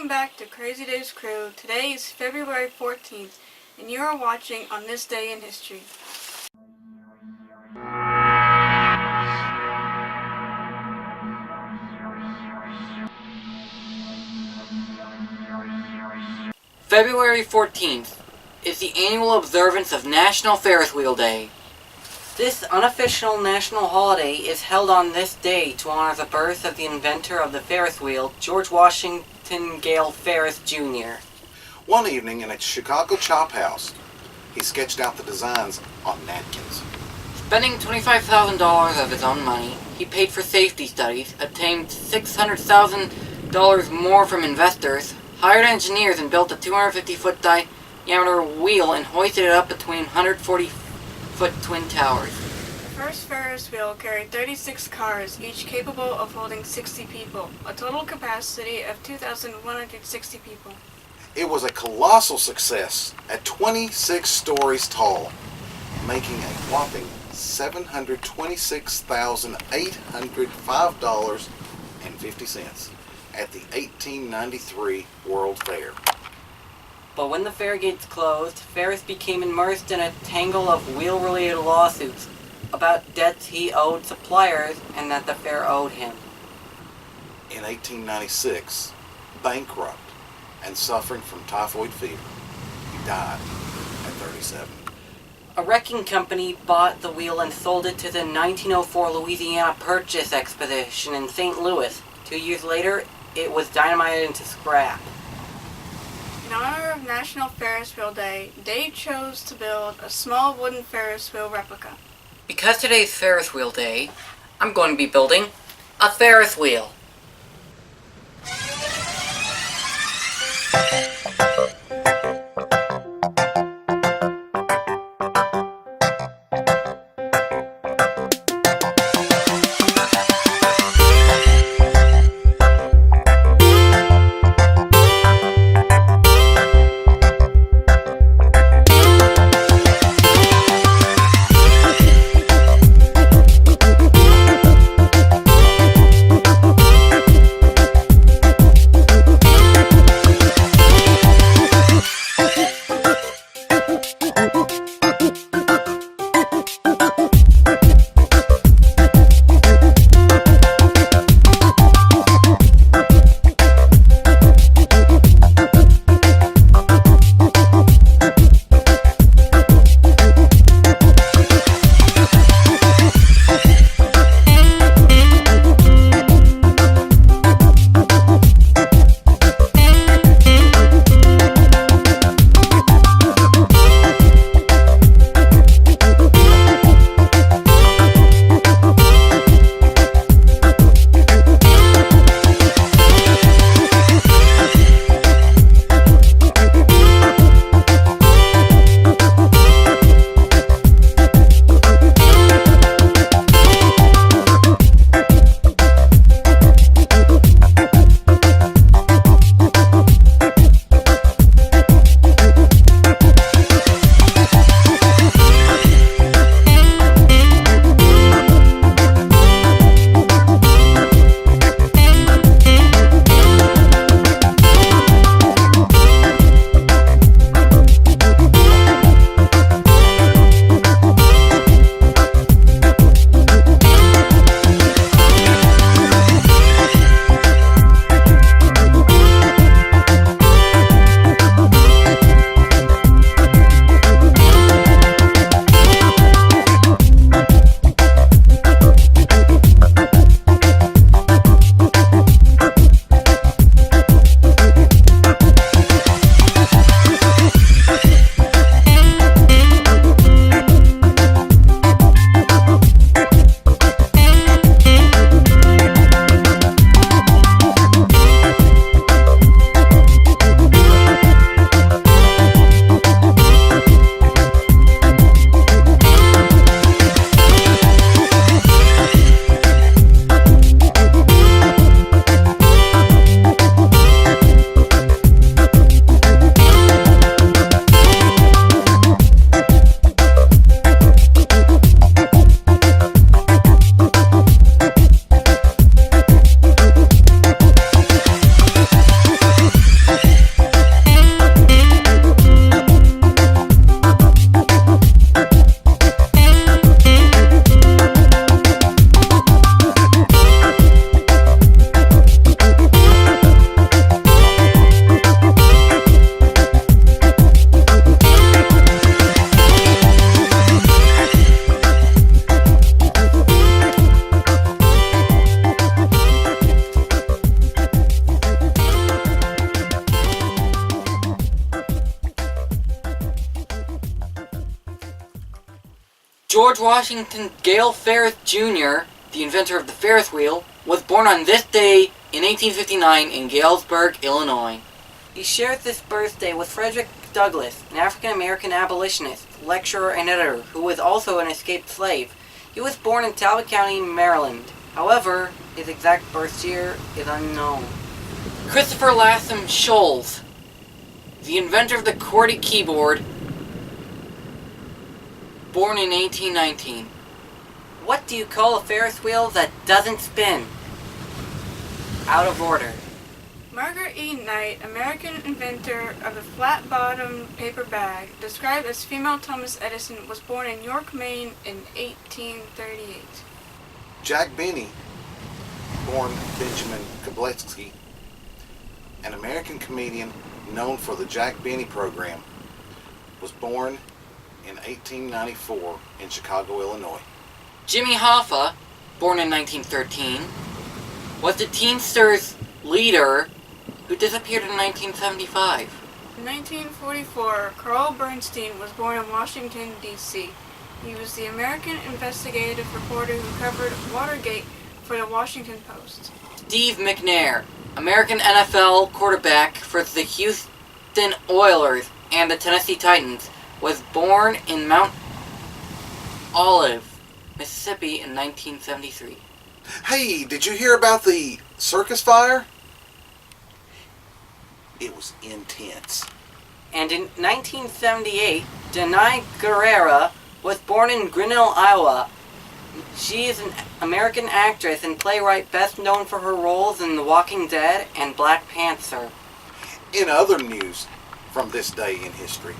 Welcome back to Crazy Dave's Crew. Today is February 14th, and you are watching On This Day in History. February 14th is the annual observance of National Ferris Wheel Day. This unofficial national holiday is held on this day to honor the birth of the inventor of the Ferris wheel, George Washington Gale Ferris, Jr. One evening in a Chicago chop house, he sketched out the designs on napkins. Spending $25,000 of his own money, he paid for safety studies, obtained $600,000 more from investors, hired engineers, and built a 250-foot diameter wheel and hoisted it up between 140-foot twin towers. The first Ferris wheel carried 36 cars, each capable of holding 60 people, a total capacity of 2,160 people. It was a colossal success at 26 stories tall, making a whopping $726,805.50 at the 1893 World Fair. But when the fair gates closed, Ferris became immersed in a tangle of wheel-related lawsuits about debts he owed suppliers and that the fair owed him. In 1896, bankrupt and suffering from typhoid fever, he died at 37. A wrecking company bought the wheel and sold it to the 1904 Louisiana Purchase Expedition in St. Louis. 2 years later, it was dynamited into scrap. In honor of National Ferris Wheel Day, Dave chose to build a small wooden Ferris wheel replica. Because today's Ferris Wheel Day, I'm going to be building a Ferris wheel. George Washington Gale Ferris Jr., the inventor of the Ferris wheel, was born on this day in 1859 in Galesburg, Illinois. He shares this birthday with Frederick Douglass, an African-American abolitionist, lecturer, and editor, who was also an escaped slave. He was born in Talbot County, Maryland. However, his exact birth year is unknown. Christopher Latham Scholes, the inventor of the QWERTY keyboard, born in 1819. What do you call a Ferris wheel that doesn't spin? Out of order. Margaret E. Knight, American inventor of the flat-bottomed paper bag, described as female Thomas Edison, was born in York, Maine in 1838. Jack Benny, born Benjamin Kabletsky, an American comedian known for the Jack Benny program, was born in 1894 in Chicago, Illinois. Jimmy Hoffa, born in 1913, was the Teamsters leader who disappeared in 1975. In 1944, Carl Bernstein was born in Washington, D.C. He was the American investigative reporter who covered Watergate for the Washington Post. Steve McNair, American NFL quarterback for the Houston Oilers and the Tennessee Titans, was born in Mount Olive, Mississippi in 1973. Hey, did you hear about the circus fire? It was intense. And in 1978, Denai Guerrera was born in Grinnell, Iowa. She is an American actress and playwright best known for her roles in The Walking Dead and Black Panther. In other news from this day in history,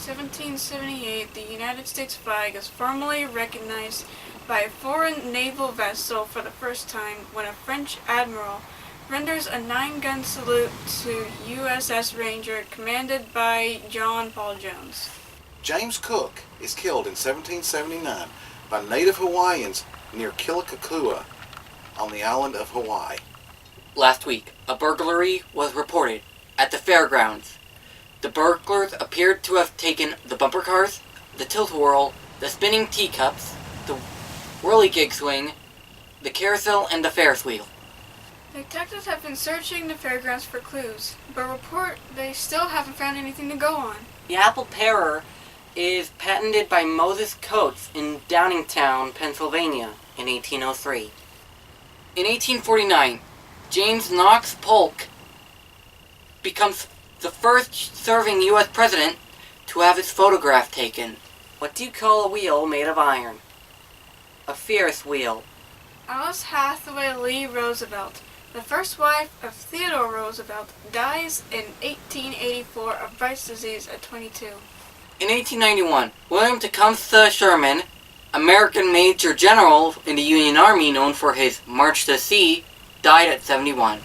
In 1778, the United States flag is formally recognized by a foreign naval vessel for the first time when a French admiral renders a 9-gun salute to USS Ranger commanded by John Paul Jones. James Cook is killed in 1779 by native Hawaiians near Kealakekua on the island of Hawaii. Last week, a burglary was reported at the fairgrounds. The burglars appeared to have taken the bumper cars, the tilt-a-whirl, the spinning teacups, the whirligig swing, the carousel, and the Ferris wheel. Detectives have been searching the fairgrounds for clues, but report they still haven't found anything to go on. The apple parer is patented by Moses Coates in Downingtown, Pennsylvania in 1803. In 1849, James Knox Polk becomes the first serving U.S. president to have his photograph taken. What do you call a wheel made of iron? A Ferris wheel. Alice Hathaway Lee Roosevelt, the first wife of Theodore Roosevelt, dies in 1884 of Bright's disease at 22. In 1891, William Tecumseh Sherman, American Major General in the Union Army known for his March to Sea, died at 71.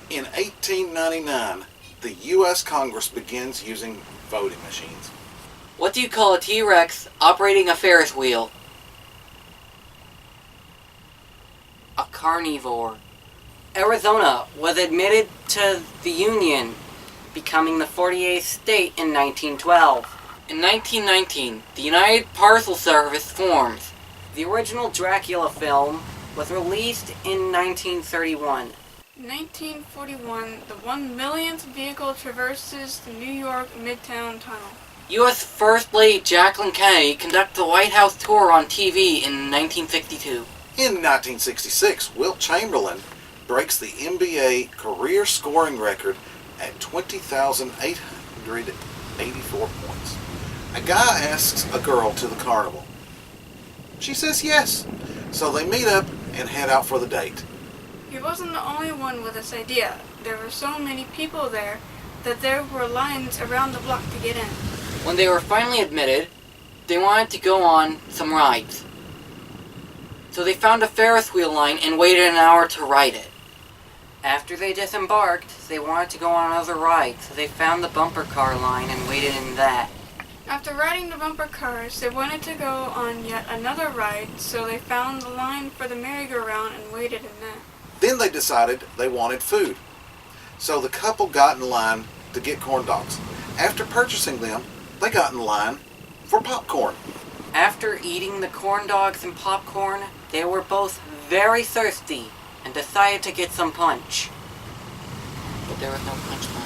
In 1899, the U.S. Congress begins using voting machines. What do you call a T-Rex operating a Ferris wheel? A carnivore. Arizona was admitted to the Union, becoming the 48th state in 1912. In 1919, the United Parcel Service forms. The original Dracula film was released in 1931. In 1941, the 1 millionth vehicle traverses the New York Midtown Tunnel. U.S. First Lady Jacqueline Kennedy conducts the White House tour on TV in 1962. In 1966, Wilt Chamberlain breaks the NBA career scoring record at 20,884 points. A guy asks a girl to the carnival. She says yes, so they meet up and head out for the date. He wasn't the only one with this idea. There were so many people there that there were lines around the block to get in. When they were finally admitted, they wanted to go on some rides. So they found a Ferris wheel line and waited an hour to ride it. After they disembarked, they wanted to go on another ride, so they found the bumper car line and waited in that. After riding the bumper cars, they wanted to go on yet another ride, so they found the line for the merry-go-round and waited in that. Then they decided they wanted food. So the couple got in line to get corn dogs. After purchasing them, they got in line for popcorn. After eating the corn dogs and popcorn, they were both very thirsty and decided to get some punch. But there was no punchline.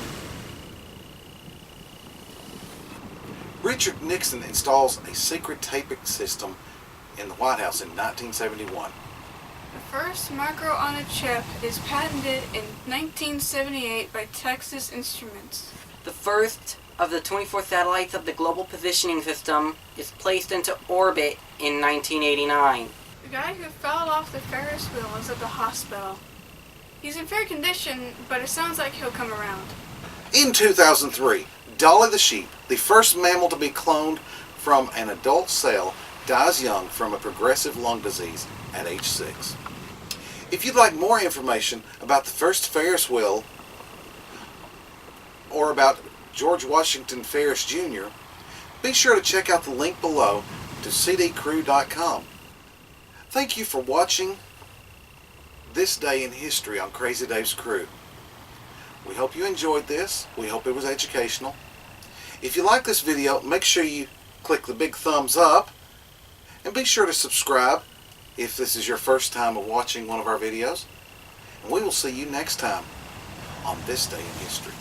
Richard Nixon installs a secret taping system in the White House in 1971. The first macro on a chip is patented in 1978 by Texas Instruments. The first of the 24 satellites of the Global Positioning System is placed into orbit in 1989. The guy who fell off the Ferris wheel is at the hospital. He's in fair condition, but it sounds like he'll come around. In 2003, Dolly the sheep, the first mammal to be cloned from an adult cell, dies young from a progressive lung disease at age 6. If you'd like more information about the first Ferris wheel or about George Washington Ferris Jr., be sure to check out the link below to cdcrew.com. Thank you for watching this day in history on Crazy Dave's Crew. We hope you enjoyed this. We hope it was educational. If you like this video, make sure you click the big thumbs up and be sure to subscribe if this is your first time of watching one of our videos. And we will see you next time on This Day in History.